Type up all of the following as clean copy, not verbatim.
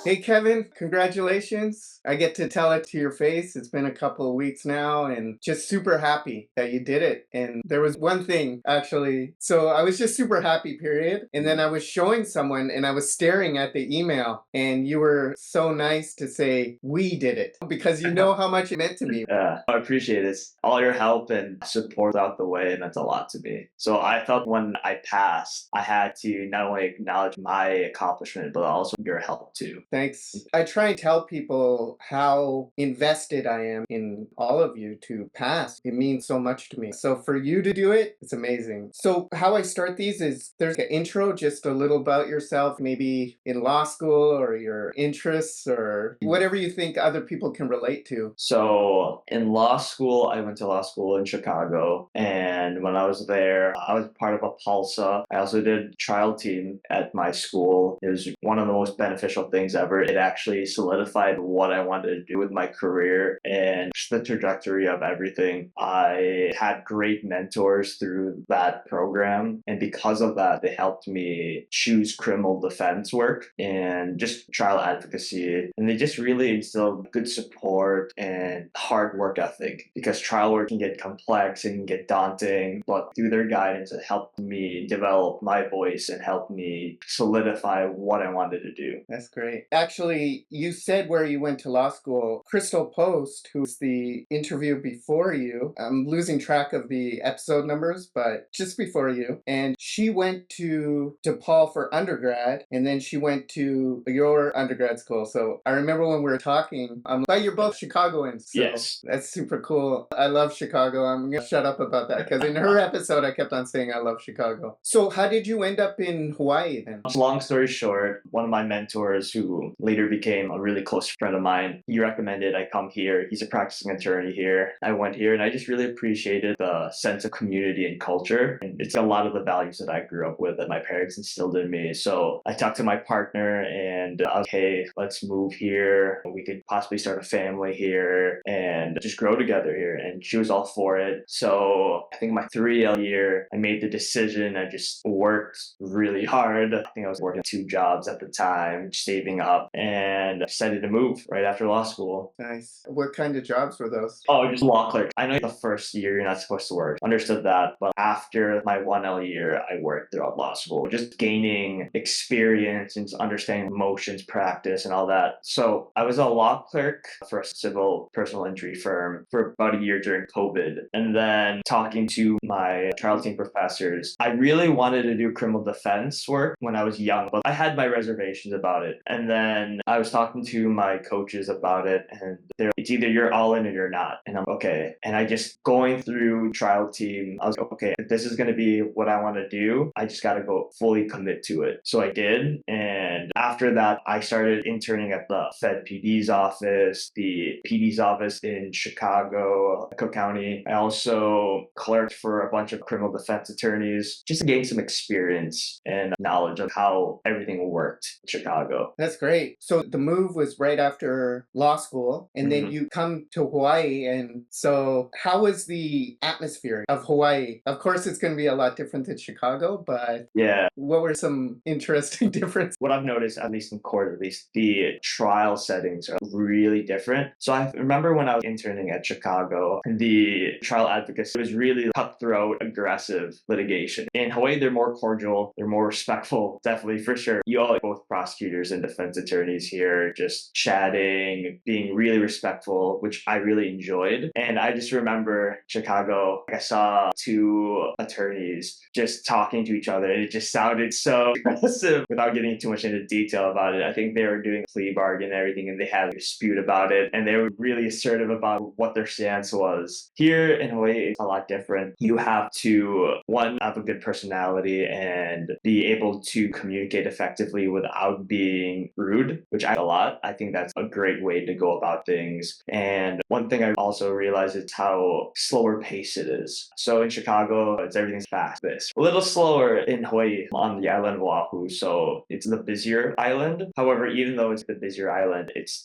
Hey Kevin, congratulations. I get to tell it to your face. It's been a couple of weeks now and just super happy that you did it. And there was one thing actually. So I was just super happy, period. And then I was showing someone and I was staring at the email and you were so nice to say, we did it because you know how much it meant to me. Yeah, I appreciate it. All your help and support out the way meant a lot to me. So I felt when I passed, I had to not only acknowledge my accomplishment, but also your help too. Thanks. I try and tell people how invested I am in all of you to pass. It means so much to me. So for you to do it, it's amazing. So how I start these is there's an intro, just a little about yourself, maybe in law school or your interests or whatever you think other people can relate to. So in law school, I went to law school in Chicago. And when I was there, I was part of a PALSA. I also did trial team at my school. It was one of the most beneficial things ever. It actually solidified what I wanted to do with my career and just the trajectory of everything. I had great mentors through that program. And because of that, they helped me choose criminal defense work and just trial advocacy. And they just really instilled good support and hard work ethic because trial work can get complex and can get daunting. But through their guidance, it helped me develop my voice and helped me solidify what I wanted to do. That's great. Actually, you said where you went to law school. Crystal Post, who's the interview before you, I'm losing track of the episode numbers, but just before you. And she went to DePaul for undergrad, and then she went to your undergrad school. So I remember when we were talking, but you're both Chicagoans. So Yes. that's super cool. I love Chicago. I'm going to shut up about that because in her episode, I kept on saying I love Chicago. So how did you end up in Hawaii then? Long story short, one of my mentors, who later became a really close friend of mine, he recommended I come here. He's a practicing attorney here. I went here and I just really appreciated the sense of community and culture. And it's a lot of the values that I grew up with that my parents instilled in me. So I talked to my partner and I was, hey, let's move here. We could possibly start a family here and just grow together here. And she was all for it. So I think my 3L year, I made the decision. I just worked really hard. I think I was working 2 jobs at the time, saving up, and decided to move right after law school. Nice. What kind of jobs were those? Oh, just law clerk. I know the first year you're not supposed to work. Understood that. But after my 1L year, I worked throughout law school, just gaining experience and understanding emotions, practice, and all that. So I was a law clerk for a civil personal injury firm for about a year during COVID. And then talking to my trial team professors, I really wanted to do criminal defense work when I was young, but I had my reservations about it. And then I was talking to my coaches about it, and it's either you're all in or you're not. And I'm okay. And I just going through trial team, I was like, okay, if this is going to be what I want to do, I just got to go fully commit to it. So I did. And after that, I started interning at the Fed PD's office, the PD's office in Chicago, Cook County. I also clerked for a bunch of criminal defense attorneys just to gain some experience and knowledge of how everything worked in Chicago. That's great. So the move was right after law school, and then you come to Hawaii. And so, how was the atmosphere of Hawaii? Of course, it's going to be a lot different than Chicago, but Yeah. what were some interesting differences? What I've noticed, at least in court, at least the trial settings are really different. So I remember when I was interning at Chicago, the trial advocacy was really cutthroat, aggressive litigation. In Hawaii, they're more cordial, they're more respectful, definitely for sure. You all, like both prosecutors and defense attorneys here, just chatting, being really respectful, which I really enjoyed. And I just remember Chicago, I saw 2 attorneys just talking to each other, and it just sounded so aggressive without getting too much into detail about it. I think they were doing a plea bargain and everything, and they had a dispute about it, and they were really assertive about what their stance was. Here in Hawaii, it's a lot different. You have to, one, have a good personality and be able to communicate effectively without being rude, which I like a lot. I think that's a great way to go about things. And one thing I also realized is how slower pace it is. So in Chicago, everything's fast paced. A little slower in Hawaii on the island of Oahu, so it's the busier island. However, even though it's the busier island, it's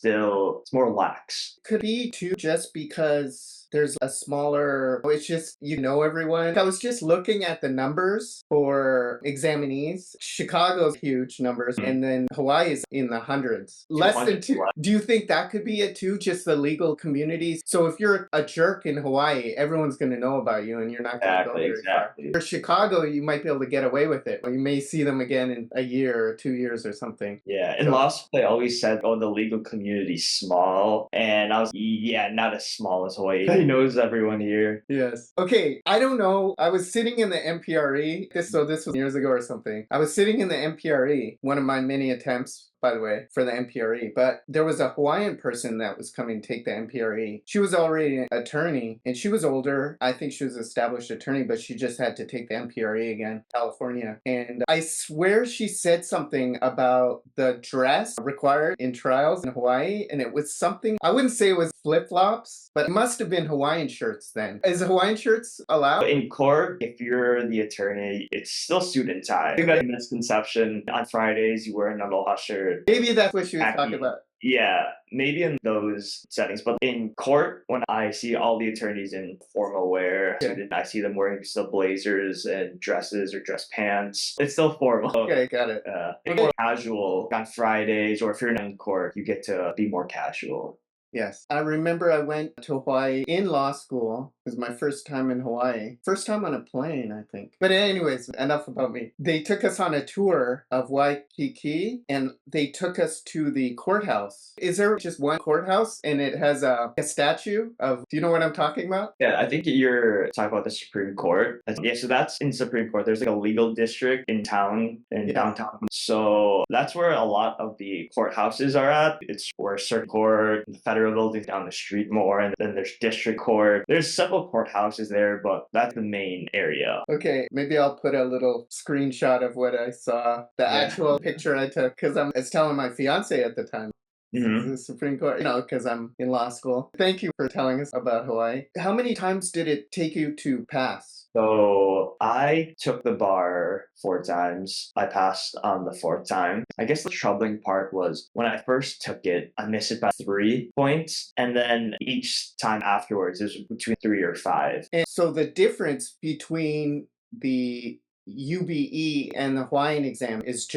more lax. Could be too just because there's a smaller, it's just, you know, everyone. I was just looking at the numbers for examinees. Chicago's huge numbers, Mm. and then Hawaii is in the hundreds. Less than 200 two. plus. Do you think that could be it too? Just the legal communities? So if you're a jerk in Hawaii, everyone's going to know about you and you're not going to go Exactly, very far. exactly. For Chicago, you might be able to get away with it. Or you may see them again in a year or 2 years or something. Yeah, in So- law school, they always said, "Oh, the legal community's small," and I was, yeah, not as small as Hawaii. He knows everyone here. Yes. Okay, I don't know. I was sitting in the MPRE. This was years ago or something. I was sitting in the MPRE, one of my many attempts, by the way, for the MPRE. But there was a Hawaiian person that was coming to take the MPRE. She was already an attorney, and she was older. I think she was an established attorney, but she just had to take the MPRE again, California. And I swear she said something about the dress required in trials in Hawaii, and it was something, I wouldn't say it was flip-flops, but it must have been Hawaiian shirts then. Is Hawaiian shirts allowed? In court, if you're the attorney, it's still suit and tie. I think that's a misconception. On Fridays, you wear an aloha shirt. Maybe that's what she was talking about. Yeah, maybe in those settings, but in court, when I see all the attorneys in formal wear, Yeah. I see them wearing still blazers and dresses or dress pants. It's still formal. Okay, got it. It's more casual on Fridays, or if you're in court, you get to be more casual. Yes. I remember I went to Hawaii in law school. It was my first time in Hawaii. First time on a plane, I think. But anyways, enough about me. They took us on a tour of Waikiki and they took us to the courthouse. Is there just one courthouse and it has a statue of, do you know what I'm talking about? Yeah, I think you're talking about the Supreme Court. Yeah, so that's in Supreme Court. There's like a legal district in town, in downtown. So that's where a lot of the courthouses are at. It's where circuit court, the federal building down the street more, and then there's district court. There's several courthouses there, but that's the main area. Okay, maybe I'll put a little screenshot of what I saw, the actual picture I took, because I was telling my fiance at the time. Mm-hmm. The Supreme Court, you know, because I'm in law school. Thank you for telling us about Hawaii. How many times did it take you to pass? So I took the bar 4 times. I passed on the fourth time. I guess the troubling part was when I first took it, I missed it by 3 points. And then each time afterwards, it was between 3 or 5. And so the difference between the UBE and the Hawaiian exam is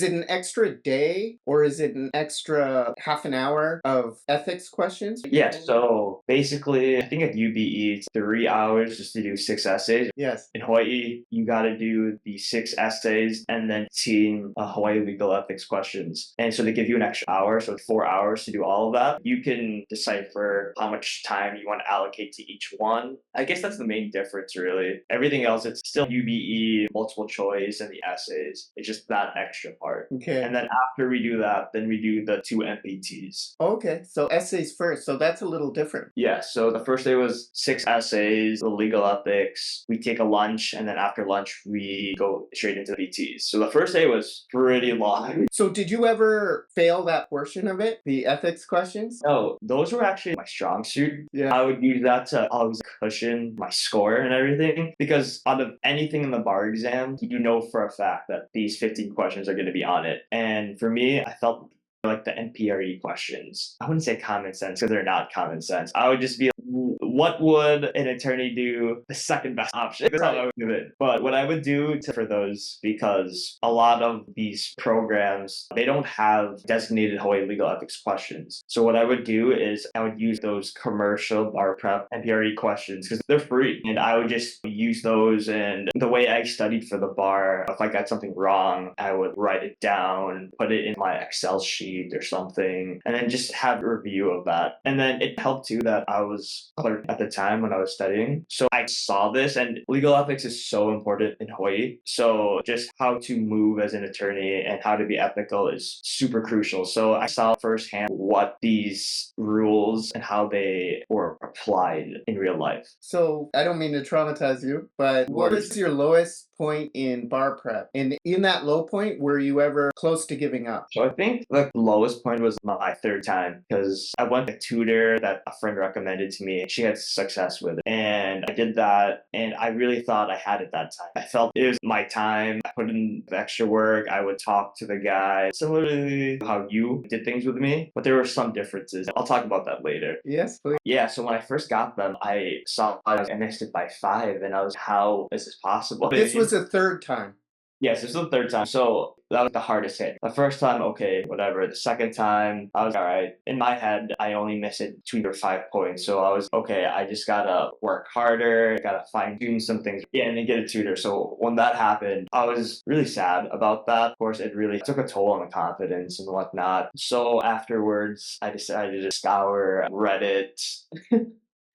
it an extra day or is it an extra half an hour of ethics questions? Yeah, so basically, I think at UBE, it's 3 hours just to do 6 essays. Yes. In Hawaii, you got to do the 6 essays and then team Hawaii legal ethics questions. And so they give you an extra hour, so 4 hours to do all of that. You can decipher how much time you want to allocate to each one. I guess that's the main difference, really. Everything else, it's still UBE, multiple choice, and the essays. It's just that extra part. Okay. And then after we do that, then we do the 2 MPTs. Okay, so essays first. So that's a little different. Yeah, so the first day was 6 essays, the legal ethics. We take a lunch, and then after lunch, we go straight into the PTs. So the first day was pretty long. So did you ever fail that portion of it, the ethics questions? No, those were actually my strong suit. Yeah. I would use that to always cushion my score and everything. Because out of anything in the bar exam, you know for a fact that these 15 questions are going to be on it. And for me, I felt like the NPRE questions, I wouldn't say common sense because they're not common sense. I would just be like, what would an attorney do? The second best option. That's how I would do it. But what I would do for those, because a lot of these programs, they don't have designated Hawaii legal ethics questions. So what I would do is I would use those commercial bar prep NPRE questions because they're free. And I would just use those. And the way I studied for the bar, if I got something wrong, I would write it down, put it in my Excel sheet or something, and then just have a review of that. And then it helped too that I was clerk at the time when I was studying. So I saw this, and legal ethics is so important in Hawaii. So just how to move as an attorney and how to be ethical is super crucial. So I saw firsthand what these rules and how they were applied in real life. So I don't mean to traumatize you, but what was your lowest point in bar prep? And in that low point, were you ever close to giving up? So I think the lowest point was my third time because I went to a tutor that a friend recommended to me. She she had success with it. And I did that, and I really thought I had it that time. I felt it was my time. I put in the extra work. I would talk to the guy, similarly to how you did things with me, but there were some differences. I'll talk about that later. Yes, please. Yeah, so when I first got them, I saw I missed it by 5, and I was, how is this possible? This was the third time. Yes, this is the third time. So that was the hardest hit. The first time, okay, whatever. The second time, I was all right. In my head, I only missed it 2 or 5 points. So I was, okay, I just gotta work harder, gotta fine tune some things, yeah, and then get a tutor. So when that happened, I was really sad about that. Of course, it really took a toll on the confidence and whatnot. So afterwards, I decided to scour Reddit.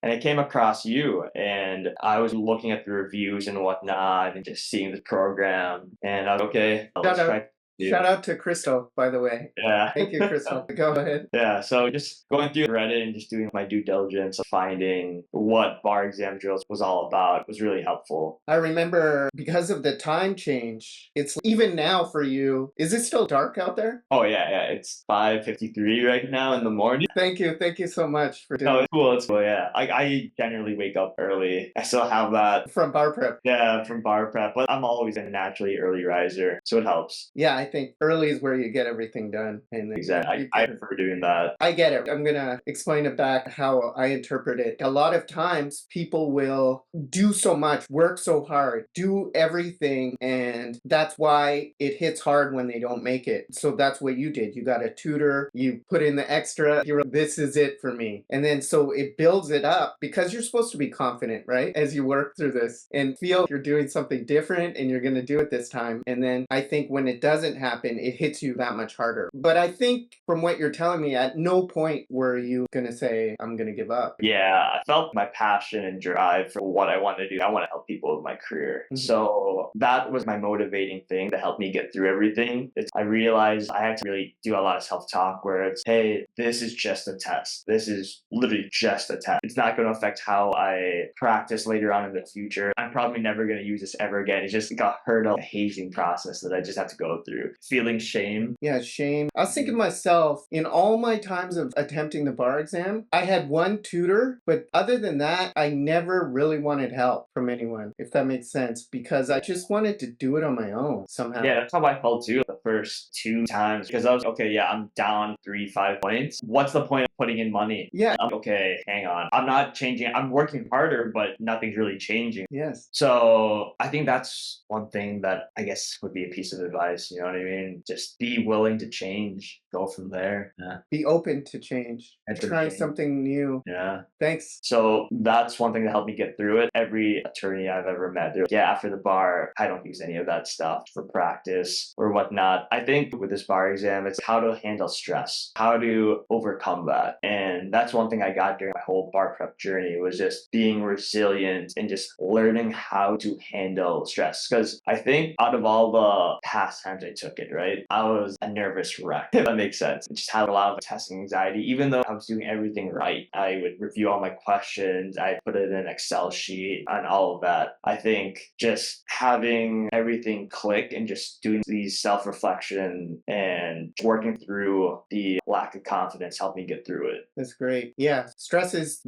And I came across you, and I was looking at the reviews and whatnot and just seeing the program, and I was okay, let's Shout try. out, shout out to Crystal, by the way. Yeah. Thank you, Crystal. Go ahead. Yeah, so just going through Reddit and just doing my due diligence of finding what bar exam drills was all about was really helpful. I remember because of the time change, it's even now for you. Is it still dark out there? Oh yeah, it's 5:53 right now in the morning. Thank you. Thank you so much for No, doing it's cool. It's cool. Yeah, I generally wake up early. I still have that. it from bar prep. Yeah, from bar prep, but I'm always a naturally early riser, so it helps. Yeah, I think early is where you get everything done. And then Exactly. I prefer doing that. I get it. I'm going to explain it back how I interpret it. A lot of times people will do so much, work so hard, do everything, and that's why it hits hard when they don't make it. So that's what you did. You got a tutor, you put in the extra, you're like, this is it for me. And then so it builds it up because you're supposed to be confident, right? As you work through this and feel you're doing something different and you're going to do it this time. And then I think when it doesn't happen, it hits you that much harder. But I think from what you're telling me, at no point were you going to say, I'm going to give up. Yeah, I felt my passion and drive for what I want to do. I want to help people with my career. Mhm. So that was my motivating thing to help me get through everything. I realized I had to really do a lot of self-talk where it's, hey, this is just a test. This is literally just a test. It's not going to affect how I practice later on in the future. I'm probably never going to use this ever again. It's just a hurdle, a hazing process that I just have to go through. Feeling shame. Yeah, shame. I was thinking to myself, in all my times of attempting the bar exam, I had one tutor, but other than that, I never really wanted help from anyone, if that makes sense, because I just wanted to do it on my own somehow. Yeah, that's how I felt too the first 2 times because I was, okay, yeah, I'm down 3-5 points. What's the point of putting in money? Yeah. Okay, hang on. I'm not changing. I'm working harder, but nothing's really changing. Yes. So I think that's one thing that I guess would be a piece of advice. You know what I mean? Just be willing to change. Go from there. Yeah. Be open to change. And to Try change. something new. Yeah. Thanks. So that's one thing that helped me get through it. Every attorney I've ever met, they're like, yeah, after the bar, I don't use any of that stuff for practice or whatnot. I think with this bar exam, it's how to handle stress, how to overcome that. And that's one thing I got during my whole bar prep journey was just being resilient and just learning how to handle stress. Because I think out of all the past times I took it, right, I was a nervous wreck, if that makes sense. I just had a lot of testing anxiety. Even though I was doing everything right, I would review all my questions, I put it in an Excel sheet and all of that. I think just having everything click and just doing these self-reflection and working through the lack of confidence helped me get through it. That's great. Yeah, stress is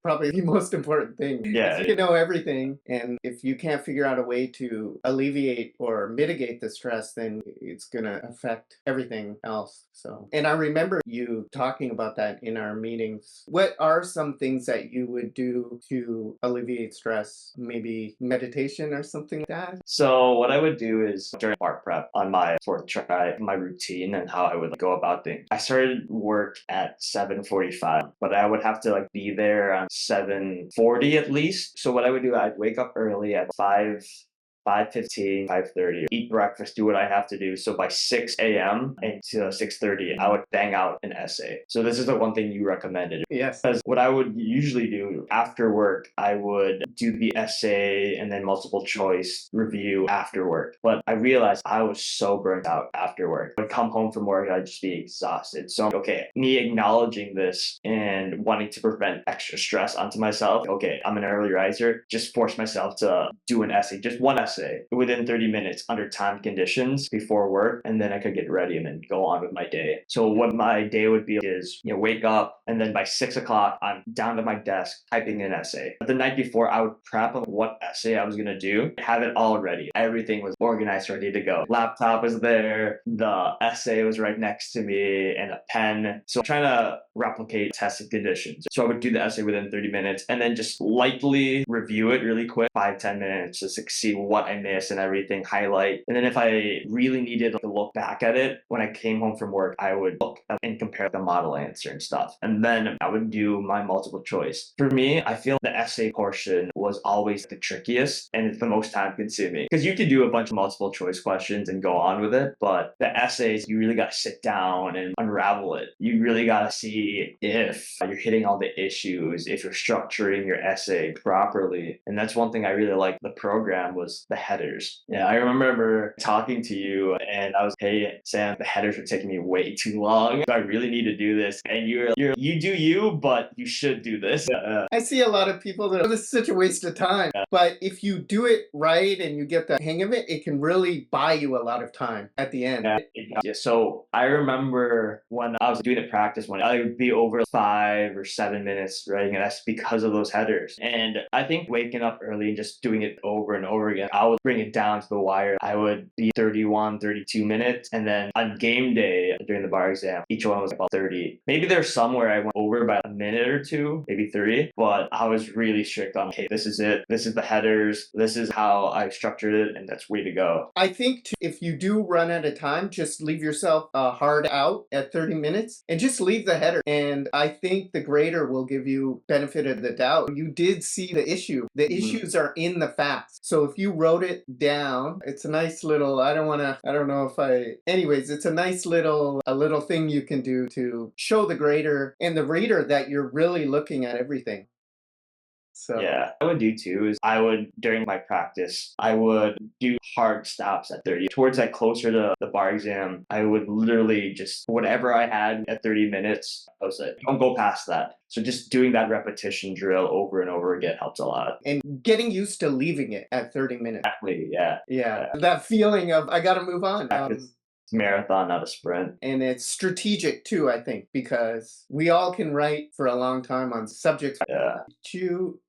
probably the most important thing. Yeah. You can know everything, and if you can't figure out a way to alleviate or mitigate the stress, then it's gonna affect everything else. So, and I remember you talking about that in our meetings. What are some things that you would do to alleviate stress? Maybe meditation or something like that? So what I would do is during bar prep on my 4th try, my routine and how I would go about things. I started work at 7:45, but I would have to be there on 7:40 at least. So what I would do, I'd wake up early at 5:15, 5:30, eat breakfast, do what I have to do. So by 6 a.m. until 6:30, I would bang out an essay. So this is the one thing you recommended. Yes. Because what I would usually do after work, I would do the essay and then multiple choice review after work. But I realized I was so burnt out after work. I'd come home from work, I'd just be exhausted. So, okay, me acknowledging this and wanting to prevent extra stress onto myself. Okay, I'm an early riser. Just force myself to do an essay, just one essay essay within 30 minutes under time conditions before work, and then I could get ready and then go on with my day. So what my day would be is, wake up, and then by 6 o'clock, I'm down to my desk typing an essay. But the night before, I would prep on what essay I was gonna do, have it all ready. Everything was organized, ready to go. Laptop was there, the essay was right next to me, and a pen. So I'm trying to replicate testing conditions. So I would do the essay within 30 minutes and then just lightly review it really quick, 5-10 minutes, just to see what I missed and everything, highlight. And then if I really needed to look back at it, when I came home from work, I would look and compare the model answer and stuff. And then I would do my multiple choice. For me, I feel the essay portion was always the trickiest and it's the most time consuming because you could do a bunch of multiple choice questions and go on with it. But the essays, you really got to sit down and unravel it. You really got to see if you're hitting all the issues, if you're structuring your essay properly. And that's one thing I really liked the program was the headers. Yeah, I remember talking to you and I was, hey, Sam, the headers are taking me way too long. I really need to do this. And you do you, but you should do this. I see a lot of people that this is such a waste of time. Yeah. But if you do it right and you get the hang of it, it can really buy you a lot of time at the end. Yeah, so I remember when I was doing the practice one, I would be over 5 or 7 minutes writing, and that's because of those headers. And I think waking up early and just doing it over and over again, I would bring it down to the wire. I would be 31, 32 minutes. And then on game day during the bar exam, each one was about 30. Maybe there's some where I went over by a minute or two, maybe 3, but I was really strict on, okay, this is it. This is the headers. This is how I structured it, and that's way to go. I think if you do run out of time, just leave yourself hard out at 30 minutes and just leave the header. And I think the grader will give you benefit of the doubt. You did see the issue. The issues are in the facts. So if you wrote it down, it's a nice little, anyways, it's a nice little thing you can do to show the grader and the reader that you're really looking at everything. So yeah, I would do too is I would, during my practice, I would do hard stops at 30. Towards that closer to the bar exam, I would literally just, whatever I had at 30 minutes, I was like, don't go past that. So just doing that repetition drill over and over again helps a lot. And getting used to leaving it at 30 minutes. Exactly, yeah. Yeah. That feeling of, I got to move on. It's a marathon, not a sprint. And it's strategic too, I think, because we all can write for a long time on subjects. Yeah. Do you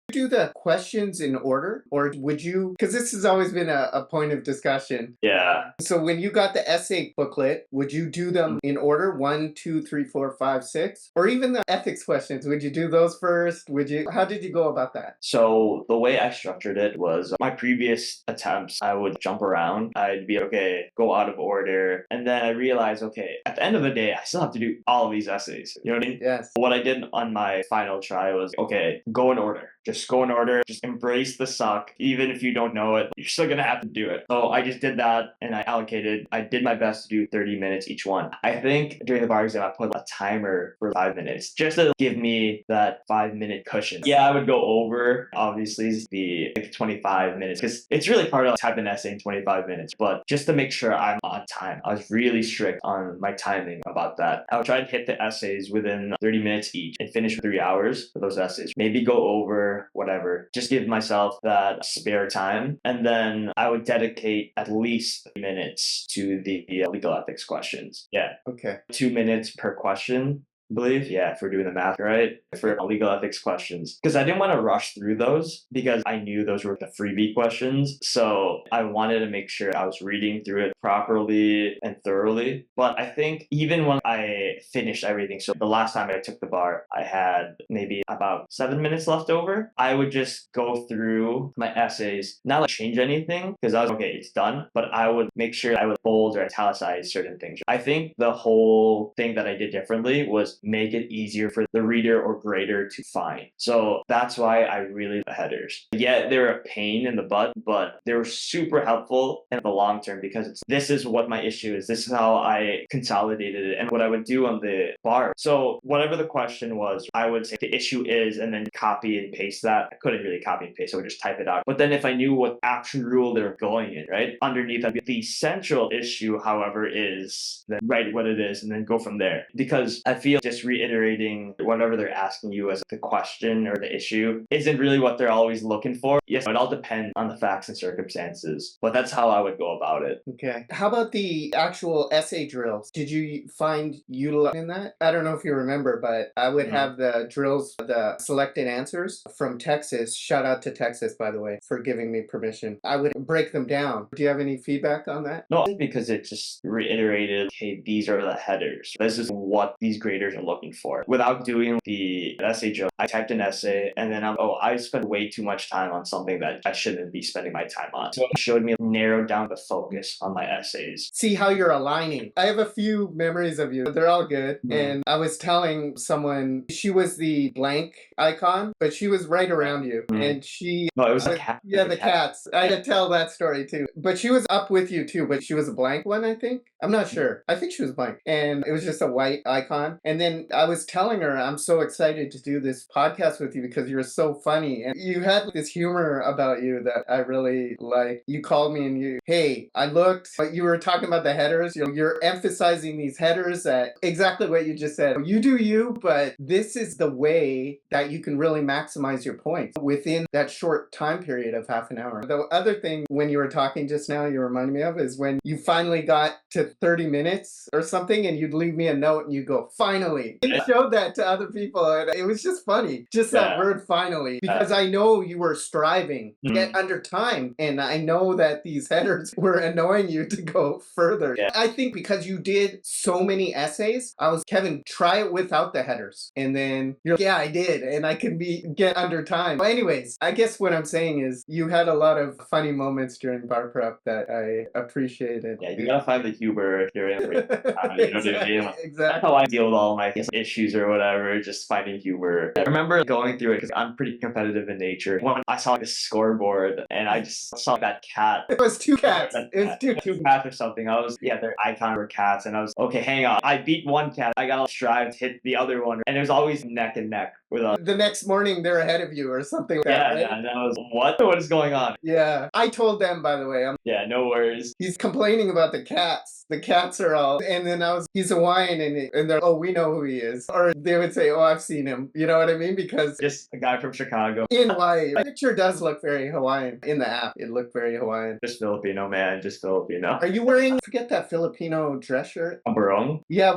do the questions in order, or would you, because this has always been a point of discussion. Yeah. So when you got the essay booklet, would you do them in order, 1, 2, 3, 4, 5, 6, or even the ethics questions? Would you do those first? How did you go about that? So the way I structured it was my previous attempts, I would jump around. I'd be, okay, go out of order. And then I realized, okay, at the end of the day, I still have to do all of these essays. You know what I mean? Yes. What I did on my final try was, okay, go in order. Just go in order. Just embrace the suck. Even if you don't know it, you're still going to have to do it. So I just did that and I did my best to do 30 minutes each one. I think during the bar exam, I put a timer for 5 minutes just to give me that 5-minute cushion. Yeah, I would go over, obviously, the 25 minutes because it's really hard to type an essay in 25 minutes. But just to make sure I'm on time, I was really strict on my timing about that. I would try to hit the essays within 30 minutes each and finish 3 hours for those essays. Maybe go over, whatever. Just give myself that spare time. And then I would dedicate at least minutes to the legal ethics questions. Yeah. Okay. 2 minutes per question, I believe. Yeah, if we're doing the math right. For legal ethics questions. Because I didn't want to rush through those because I knew those were the freebie questions. So I wanted to make sure I was reading through it properly and thoroughly. But I think even when I finished everything, so the last time I took the bar, I had maybe about 7 minutes left over. I would just go through my essays, not like change anything because I was okay, it's done. But I would make sure I would bold or italicize certain things. I think the whole thing that I did differently was make it easier for the reader or grader to find. So that's why I really the headers. Yeah, they're a pain in the butt, but they were super helpful in the long term because this is what my issue is. This is how I consolidated it and what I would do on the bar. So whatever the question was, I would say the issue is and then copy and paste that. I couldn't really copy and paste, so I would just type it out. But then if I knew what action rule they were going in, right? Underneath that, the central issue, however, is then write what it is and then go from there. Because I feel just reiterating whatever they're asking you as the question or the issue isn't really what they're always looking for. Yes, it all depends on the facts and circumstances, but that's how I would go about it. Okay. How about the actual essay drills? Did you find utilizing that? I don't know if you remember, but I would have the drills, the selected answers from Texas. Shout out to Texas, by the way, for giving me permission. I would break them down. Do you have any feedback on that? No, because it just reiterated, hey, these are the headers. This is what these graders are looking for. Without doing the essay drill, I typed an essay and then I spent way too much time on something that I shouldn't be spending my time on. So it showed me narrow down the focus on my essays. See how you're aligning. I have a few memories of you. They're all good. And I was telling someone she was the blank icon, but she was right around you. And she... No, it was a cat. Yeah, the cats. I had to tell that story too. But she was up with you too, but she was a blank one, I think. I'm not sure. I think she was blank. And it was just a white icon. And then I was telling her, I'm so excited to do this podcast with you because you're so funny. And you had this humor about you that I really like. You called me and you, hey, I looked, but you were talking about the headers. You're emphasizing these headers that exactly what you just said. You do you, but this is the way that you can really maximize your points within that short time period of half an hour. The other thing when you were talking just now, you reminded me of is when you finally got to 30 minutes or something and you'd leave me a note and you go, finally. And you showed that to other people and it was just funny. Just that word finally. Because I know you were striving to get under time and I know that these headers were annoying you to go further. I think because you did so many essays, I was, Kevin, try it without the headers. And then you're like, yeah, I did. And I can get under time. But anyways, I guess what I'm saying is you had a lot of funny moments during bar prep that I appreciated. Yeah, you gotta find the humor during you know what I mean? Exactly. That's how I deal with all my issues or whatever, just finding humor. I remember going through it because I'm pretty competitive in nature. When I saw the scoreboard and I just saw that cat. It was two cats. It was two cats or something. I was, their icon were cats. And I was, okay, hang on. I beat one cat. I gotta strive to hit the other one. And it was always neck and neck with us. The next morning, they're ahead of you or something like that, right? Yeah, and I was, what is going on? Yeah. I told them, by the way. Yeah, no worries. He's complaining about the cats. The cats are all, and then he's Hawaiian and they're, oh, we know who he is. Or they would say, oh, I've seen him. You know what I mean? Because just a guy from Chicago. In Hawaii. The picture does look very Hawaiian. In the app, it looked very Hawaiian. Just Filipino, man. Just Filipino. Are you wearing, forget that Filipino dress shirt? A barong? Yeah,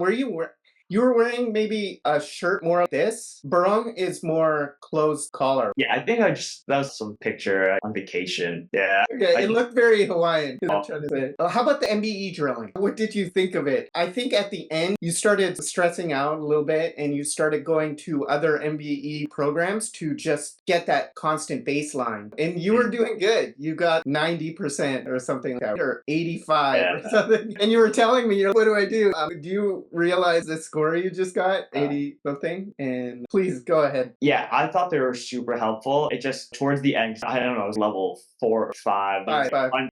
you were wearing maybe a shirt more like this. Barong is more closed collar. Yeah, I think that was some picture on vacation. Yeah. Okay, it looked very Hawaiian. I'm trying to say. How about the MBE drilling? What did you think of it? I think at the end, you started stressing out a little bit and you started going to other MBE programs to just get that constant baseline. And you were doing good. You got 90% or something like that, or 85 or something. And you were telling me, what do I do? Do you realize the score you just got? 80 something? And please go ahead. Yeah, I thought they were super helpful. It just, towards the end, I don't know, it was level 4 or 5. Five.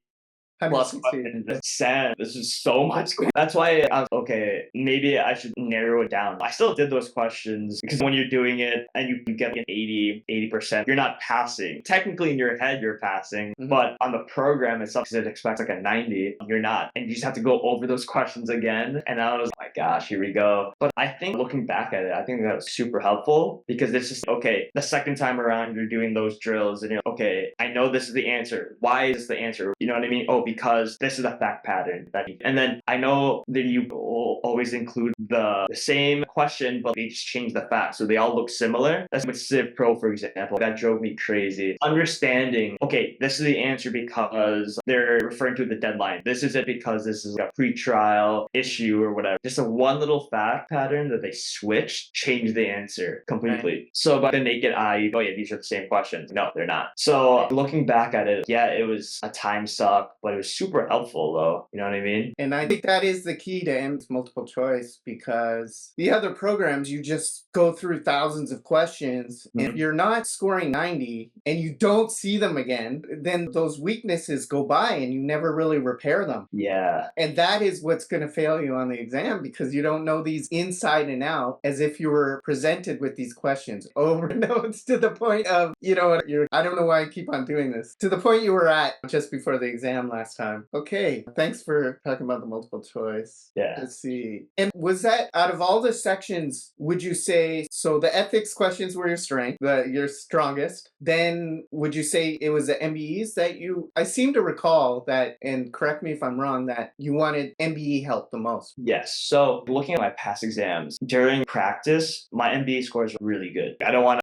Plus this is so much. That's why I was, okay, maybe I should narrow it down. I still did those questions because when you're doing it and you get an 80%, you're not passing. Technically in your head, you're passing, but on the program itself, because it expects like a 90, you're not. And you just have to go over those questions again. And I was, oh my gosh, here we go. But I think looking back at it, I think that was super helpful because it's just, okay, the second time around, you're doing those drills and you're, okay, I know this is the answer. Why is this the answer? You know what I mean? Oh, because this is a fact pattern. And then I know that you always include the same question, but they just change the facts. So they all look similar. That's with Civ Pro, for example. That drove me crazy. Understanding, okay, this is the answer because they're referring to the deadline. This is it because this is a pre-trial issue or whatever. Just a one little fact pattern that they switched changed the answer completely. Right. So by the naked eye, oh yeah, these are the same questions. No, they're not. So looking back at it, yeah, it was a time suck, but it was super helpful though. You know what I mean? And I think that is the key to M's multiple choice because the other programs, you just go through thousands of questions. And if you're not scoring 90 and you don't see them again, then those weaknesses go by and you never really repair them. Yeah. And that is what's going to fail you on the exam because you don't know these inside and out, as if you were presented with these questions over notes to the point of, I don't know why I keep on doing this, to the point you were at just before the exam last time. Okay, thanks for talking about the multiple choice. Yeah. Let's see. And was that, out of all the sections, would you say, so the ethics questions were your strength, your strongest, then would you say it was the MBEs that I seem to recall that, and correct me if I'm wrong, that you wanted MBE help the most? Yes. So looking at my past exams, during practice, my MBA scores were really good. I don't want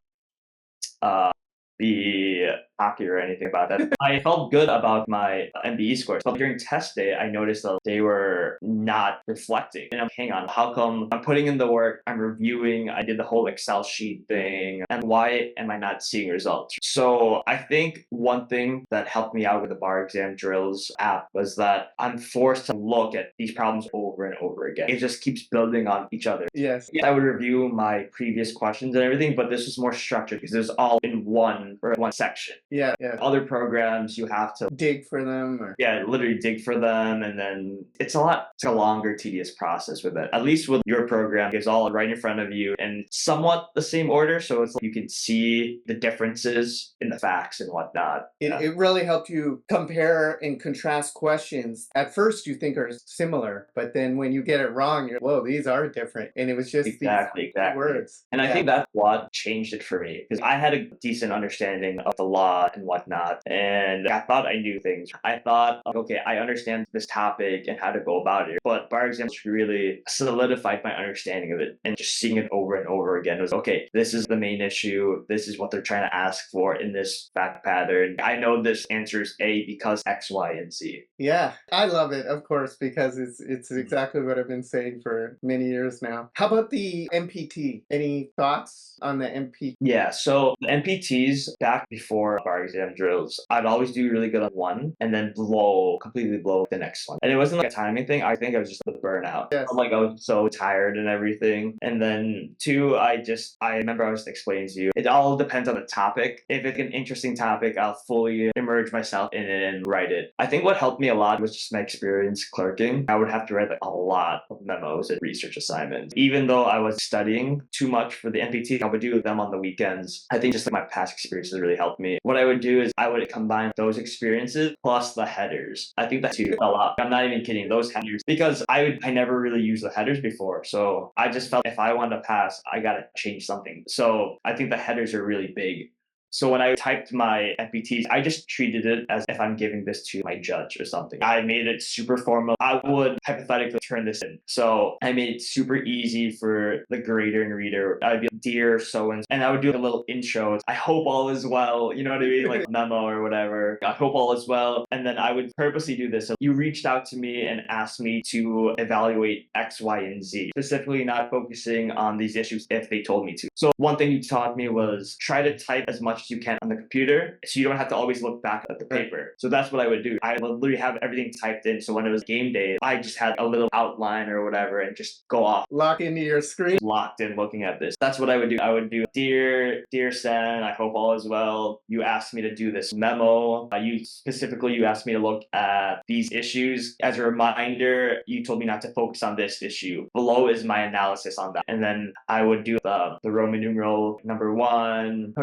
to be cocky or anything about that. I felt good about my MBE scores, but during test day, I noticed that they were not reflecting. And I'm, hang on, how come I'm putting in the work, I'm reviewing, I did the whole Excel sheet thing, and why am I not seeing results? So I think one thing that helped me out with the bar exam drills app was that I'm forced to look at these problems over and over again. It just keeps building on each other. Yes. I would review my previous questions and everything, but this was more structured because it was all in one section. Yeah. Other programs, you have to dig for them, or literally dig for them, and then it's a longer, tedious process with it. At least with your program, it's all right in front of you and somewhat the same order, so it's like you can see the differences in the facts and whatnot. It really helped you compare and contrast questions. At first, you think are similar, but then when you get it wrong, you're, whoa, these are different. And it was just exactly these words. And I think that's what changed it for me, because I had a decent understanding of the law and whatnot, and I thought I knew things. I thought, okay, I understand this topic and how to go about it, but bar exams really solidified my understanding of it, and just seeing it over and over again was, okay, this is the main issue, this is what they're trying to ask for in this fact pattern. I know this answers A because X, Y, and Z. Yeah, I love it, of course, because it's exactly what I've been saying for many years now. How about the MPT? Any thoughts on the MPT? Yeah, so the MPTs back before bar exam drills, I'd always do really good on one and then completely blow the next one. And it wasn't like a timing thing. I think I was just the burnout. Yes. I'm like, I was so tired and everything. And then two, I remember I was explaining to you, it all depends on the topic. If it's an interesting topic, I'll fully immerse myself in it and write it. I think what helped me a lot was just my experience clerking. I would have to write like a lot of memos and research assignments. Even though I was studying too much for the MPT, I would do them on the weekends. I think just like my past experiences really helped me. What I would do is I would combine those experiences plus the headers. I think that's a lot. I'm not even kidding. Those headers, because I never really used the headers before. So I just felt if I wanted to pass, I got to change something. So I think the headers are really big. So when I typed my FBTs, I just treated it as if I'm giving this to my judge or something. I made it super formal. I would hypothetically turn this in. So I made it super easy for the grader and reader. I'd be like, dear so-and-so, and I would do a little intro. I hope all is well. You know what I mean? Like memo or whatever. I hope all is well. And then I would purposely do this. So you reached out to me and asked me to evaluate X, Y, and Z, specifically not focusing on these issues if they told me to. So one thing you taught me was try to type as much as you can on the computer so you don't have to always look back at the paper. So that's what I would do. I would literally have everything typed in. So when it was game day, I just had a little outline or whatever and just go off. Lock into your screen. Locked in looking at this. That's what I would do. I would do, dear Sen, I hope all is well. You asked me to do this memo. You asked me to look at these issues. As a reminder, you told me not to focus on this issue. Below is my analysis on that. And then I would do the Roman numeral number one,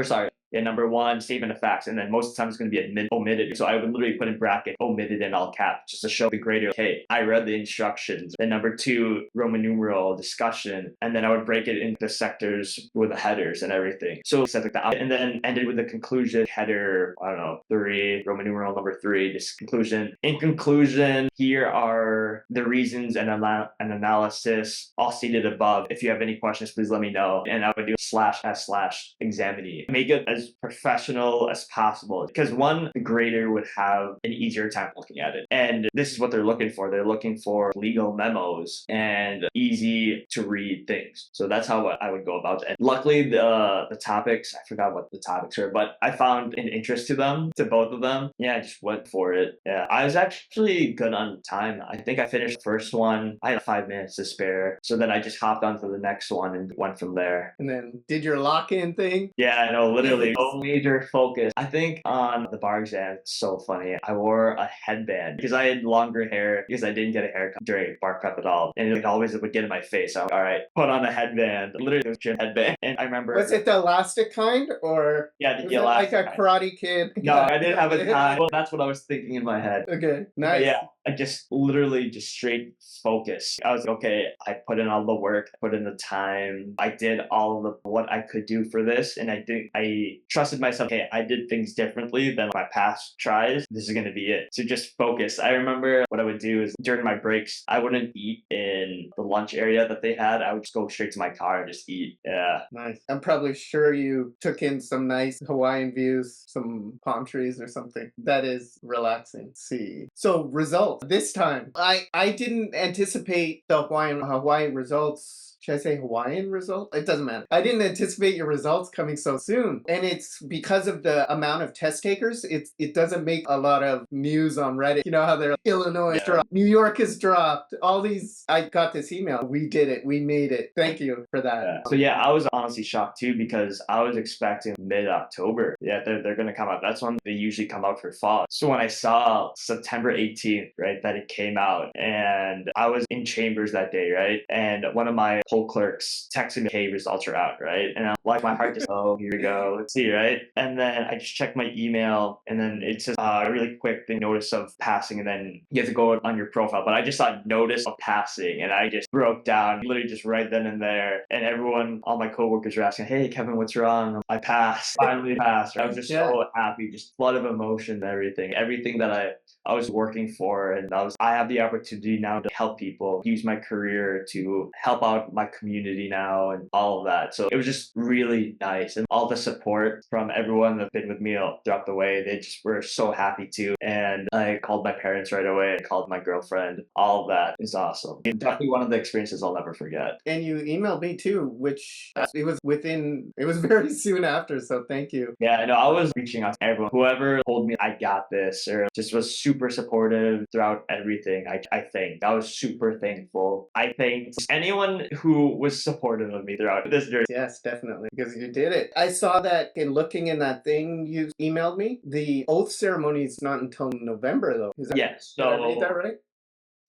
statement of facts, and then most of the time it's going to be omitted. So I would literally put in bracket omitted in all caps just to show the grader, hey, I read the instructions. Then number two, Roman numeral discussion, and then I would break it into sectors with the headers and everything. So stuff like that, and then ended with the conclusion header. I don't know, 3 Roman numeral number 3, this conclusion. In conclusion, here are the reasons and an analysis all stated above. If you have any questions, please let me know. And I would do /s/examinee. Make it as professional as possible, because one, the grader would have an easier time looking at it, and this is what they're looking for. They're looking for legal memos and easy to read things. So that's how I would go about it. Luckily, the topics, I forgot what the topics were, but I found an interest to both of them. Yeah, I just went for it. Yeah, I was actually good on time. I think I finished the first one. I had 5 minutes to spare, so then I just hopped onto the next one and went from there. And then did your lock-in thing? Yeah, I know, literally Nice. So major focus. I think on the bar exam, it's so funny. I wore a headband because I had longer hair because I didn't get a haircut during bar prep at all. And it always would get in my face. So I'm all right, put on a headband. Literally, it was a headband. And I remember. Was it the elastic kind, or Yeah, was the it like elastic. a Karate Kid? No, I didn't have a tie. Well, that's what I was thinking in my head. Okay, But nice. yeah, I just literally just straight focus. I was like, okay, I put in all the work, put in the time. I did all of the what I could do for this. And I trusted myself. Okay, I did things differently than my past tries. This is gonna be it. So just focus. I remember what I would do is during my breaks, I wouldn't eat in the lunch area that they had. I would just go straight to my car and just eat. Yeah. Nice. I'm probably sure you took in some nice Hawaiian views, some palm trees or something. That is relaxing. Let's see. So results this time. I didn't anticipate the Hawaii results. Should I say Hawaiian result? It doesn't matter. I didn't anticipate your results coming so soon. And it's because of the amount of test takers, it doesn't make a lot of news on Reddit. You know how they're Illinois Yeah. dropped, New York has dropped, all these. I got this email. We did it. We made it. Thank you for that. Yeah. So yeah, I was honestly shocked too because I was expecting mid-October. Yeah, they're gonna come out. That's when they usually come out for fall. So when I saw September 18th, right, that it came out, and I was in Chambers that day, right, and one of my poll clerks texted me, "Hey, results are out," right, and I'm like, my heart just, oh, here we go, let's see, right, and then I just checked my email, and then it says really quick the notice of passing, and then you have to go on your profile. But I just saw notice of passing, and I just broke down, literally just right then and there, and everyone, all my coworkers were asking, "Hey, Kevin, what's wrong?" I passed, finally passed. I was just so happy, just flood of emotion and everything that I was working for, and I have the opportunity now to help people, use my career to help out my community now and all of that. So it was just really nice, and all the support from everyone that's been with me throughout the way, they just were so happy too. And I called my parents right away, I called my girlfriend. All of that is awesome. It's definitely one of the experiences I'll never forget. And you emailed me too, which it was very soon after, so thank you. Yeah, I know. I was reaching out to everyone, whoever told me I got this, or just was super supportive throughout everything. I think I was super thankful. I thanked anyone who was supportive of me throughout this journey. Yes, definitely, because you did it. I saw that in looking in that thing you emailed me. The oath ceremony is not until November, though. Yes, Did I read that so right?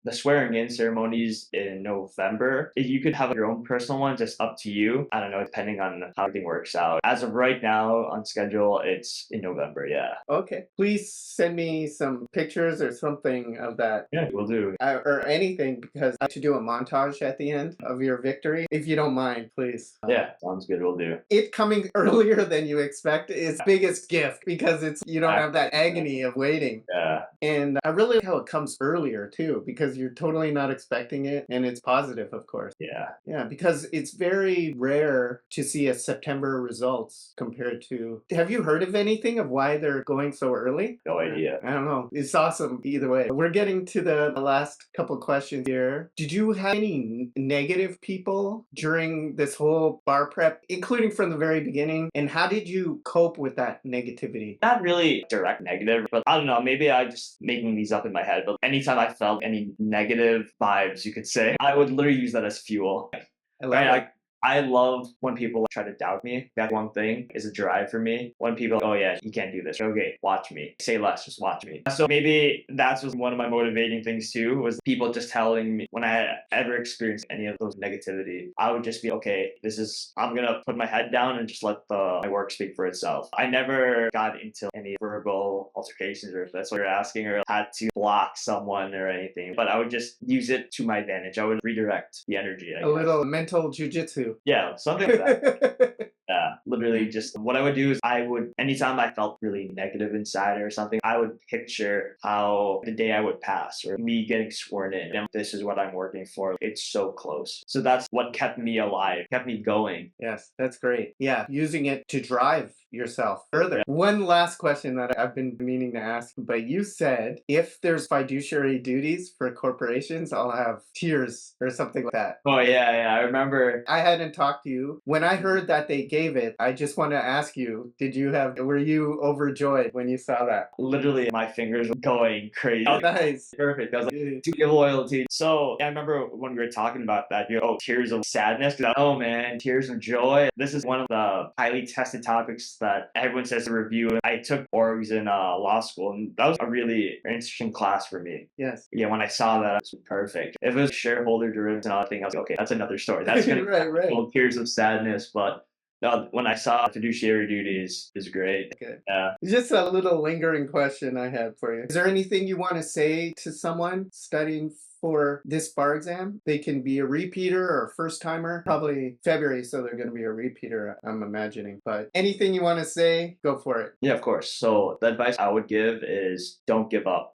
the swearing in ceremonies in November. You could have your own personal one, just up to you. I don't know, depending on how everything works out. As of right now, on schedule, it's in November. Yeah. Okay. Please send me some pictures or something of that. Yeah, we'll do. Or anything, because I have to do a montage at the end of your victory, if you don't mind, please. Yeah, sounds good. We'll do. It coming earlier than you expect is biggest gift, because you don't have that agony of waiting. Yeah. And I really like how it comes earlier too, because you're totally not expecting it, and it's positive, of course. Yeah. Yeah, because it's very rare to see a September results compared to. Have you heard of anything of why they're going so early? No idea. I don't know. It's awesome either way. We're getting to the last couple questions here. Did you have any negative people during this whole bar prep, including from the very beginning? And how did you cope with that negativity? Not really direct negative, but I don't know. Maybe I just making these up in my head. But anytime I felt any negative vibes, you could say, I would literally use that as fuel. I love Right? it. I love when people try to doubt me. That one thing is a drive for me. When people, oh yeah, you can't do this. Okay, watch me. Say less, just watch me. So maybe that's was one of my motivating things too, was people just telling me when I ever experienced any of those negativity, I would just be, okay, I'm gonna put my head down and just let my work speak for itself. I never got into any verbal altercations, or if that's what you're asking, or had to block someone or anything, but I would just use it to my advantage. I would redirect the energy. A little mental jujitsu. Yeah, something like that. Yeah, literally just what I would do is anytime I felt really negative inside or something, I would picture how the day I would pass or me getting sworn in. And this is what I'm working for. It's so close. So that's what kept me alive, kept me going. Yes, that's great. Yeah, using it to drive yourself further. One last question that I've been meaning to ask, but you said if there's fiduciary duties for corporations, I'll have tears or something like that. Oh, yeah, I remember. I hadn't talked to you. When I heard that they gave it. I just want to ask you, were you overjoyed when you saw that? Literally, my fingers were going crazy. Oh, nice. Perfect. I was like, Good. to give loyalty. So I remember when we were talking about that, tears of sadness. Oh man, tears of joy. This is one of the highly tested topics that everyone says to review. I took orgs in law school, and that was a really interesting class for me. Yes. Yeah, when I saw that, it was perfect. If it was shareholder derivatives and all that thing, I was like, okay, that's another story. That's gonna right. be tears of sadness, but. No, when I saw fiduciary duties is great. Good. Yeah. Just a little lingering question I had for you. Is there anything you want to say to someone studying for this bar exam? They can be a repeater or a first timer. Probably February, so they're going to be a repeater, I'm imagining. But anything you want to say, go for it. Yeah, of course. So the advice I would give is don't give up.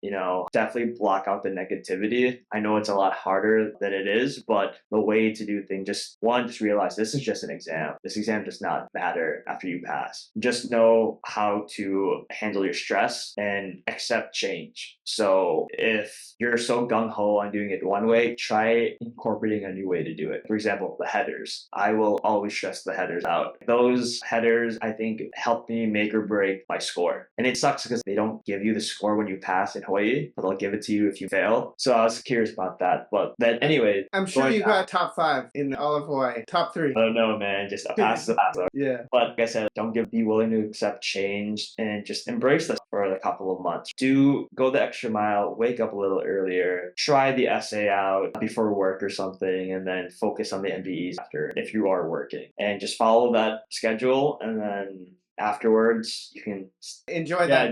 Definitely block out the negativity. I know it's a lot harder than it is, but the way to do things, just realize this is just an exam. This exam does not matter after you pass. Just know how to handle your stress and accept change. So if you're so gung-ho on doing it one way, try incorporating a new way to do it. For example, the headers. I will always stress the headers out. Those headers, I think, help me make or break my score. And it sucks because they don't give you the score when you pass in Hawaii, but they'll give it to you if you fail. So I was curious about that. But then anyway. I'm sure you got top 5 in all of Hawaii. Top 3. I don't know, man. Just a pass is a pass. Yeah. But like I said, be willing to accept change and just embrace this for a couple of months. Do go the extra mile, wake up a little earlier, try the essay out before work or something, and then focus on the MBEs after if you are working. And just follow that schedule, and then afterwards you can enjoy that.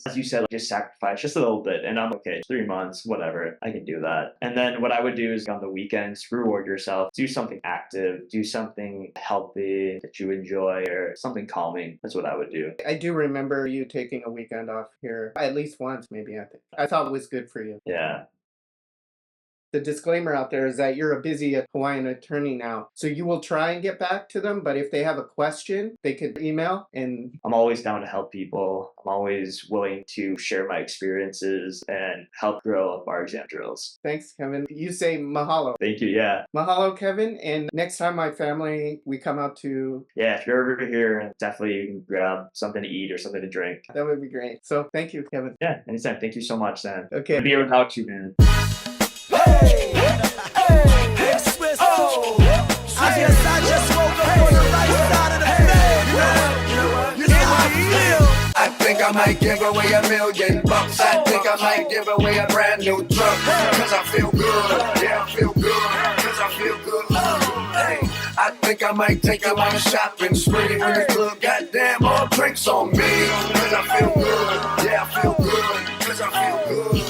As you said, just sacrifice just a little bit, and I'm okay. 3 months, whatever, I can do that. And then what I would do is on the weekends, reward yourself, do something active, do something healthy that you enjoy, or something calming. That's what I would do. I do remember you taking a weekend off here at least once, maybe. I thought it was good for you. Yeah. The disclaimer out there is that you're a busy Hawaiian attorney now. So you will try and get back to them, but if they have a question, they could email. And I'm always down to help people. I'm always willing to share my experiences and help grow bar exam drills. Thanks, Kevin. You say mahalo. Thank you, yeah. Mahalo, Kevin. And next time my family, we come out to... Yeah, if you're over here, definitely you can grab something to eat or something to drink. That would be great. So thank you, Kevin. Yeah, anytime. Thank you so much, Sam. Okay. I'll be here without you, man. I think I might give away $1 million. I think I might give away a brand new truck. Cause I feel good, yeah, I feel good. Cause I feel good. Hey, I think I might take them on a shopping spree. When the club goddamn all drinks on me. Cause I feel good, yeah, I feel good. Cause I feel good.